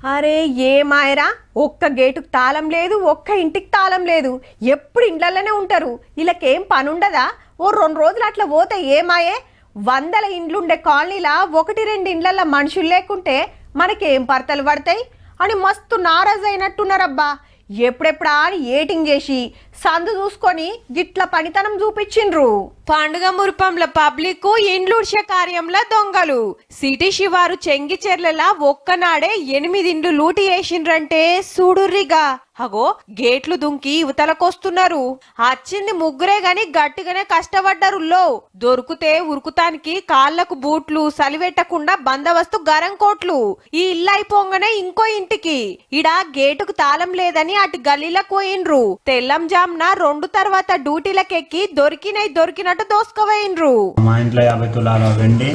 అరే ఏ మాయరా, ఒక్క గేటుకు తాళం లేదు, ఒక్క ఇంటికి తాళం లేదు. ఎప్పుడు ఇండ్లలోనే ఉంటారు. వీళ్ళకేం పని ఉండదా? ఓ 2 రోజులు అట్లా పోతే ఏమాయే? 100 ఇండ్లుండే కాలనీలా 1-2 ఇండ్లల్లో మనుషులు లేకుంటే మనకేం పర్తలు పడతాయి అని మస్తు నారాజు అయినట్టున్నారబ్బా. ఎప్పుడెప్పుడా అని ఏటింగ్ చేసి సందు చూసుకొని గిట్ల పనితనం చూపించిండ్రు. పండుగ మురిపంల పబ్లిక్, ఇండ్లుడ్చే కార్యంలో దొంగలు. సిటీ శివారు చెంగిచెర్లలా ఒక్కనాడే 8 ఇండ్లు లూటి చేసిండ్రంటే చూడుర్రిగా. అగో గేట్లు దుంకి యువతలకొస్తున్నారు. వచ్చింది ముగ్గురే గాని గట్టిగానే కష్టపడ్డారు. దొరికితే ఉరుకుతానికి కాళ్లకు బూట్లు, సలివెట్టకుండా బందవస్తు గరం కోట్లు. ఈ ఇల్లు అయిపోగానే ఇంకో ఇంటికి ఇడా గేటుకు తాళం లేదని అటు గల్లీలకు పోయిండ్రు. తెల్లం జామున 2 తర్వాత డ్యూటీలకెక్కి దొరికినట్టు దోసుకుపోయిండ్రు. మా ఇంట్లో 50 తులాల వెండి,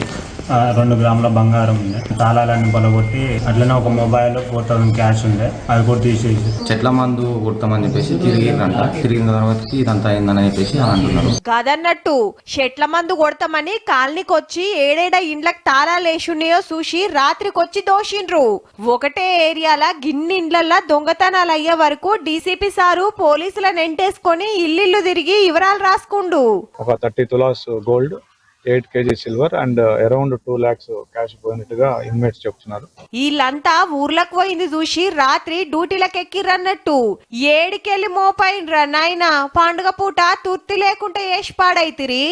2 గ్రాముల బంగారం ఉండే. తాళాలన్నీ పొలగొట్టి అట్లనే ఒక మొబైల్, 4000 క్యాష్ ఉండే, అది కూడా తీసేసి చెట్ల మందు కొడతామని చెప్పేసి తిరిగిన తర్వాత ఇదంతా అయిందని చెప్పేసి అంటున్నారు. కాదన్నట్టు చెట్ల మందు కొడతామని కాలనీకొచ్చి ఏడేడ ఇండ్లకు తాళాలు వేసున్నాయో చూసి రాత్రికొచ్చి దోషిండ్రు. ఒకటే ఏరియాల గిన్ని ఇండ్లల్లా దొంగతనాలు అయ్యే వరకు డీసీపీ సారు పోలీసులను ఎంటేసుకొని ఇల్లు తిరిగి వివరాలు రాసుకుండు. ఒక 30 తులాస్ gold, 8 kg silver and around 2 lakhs cash పోయినట్టుగా ఇన్మేట్స్ చెప్తున్నారు. వీళ్ళంతా ఊర్లకు పోయింది చూసి రాత్రి డ్యూటీలకు ఎక్కిర్రన్నట్టు. ఏడికెళ్ళి మోపైండ్రా నాయనా, పండుగ పూట తుర్తి లేకుంటే ఏసి పాడైతిరి.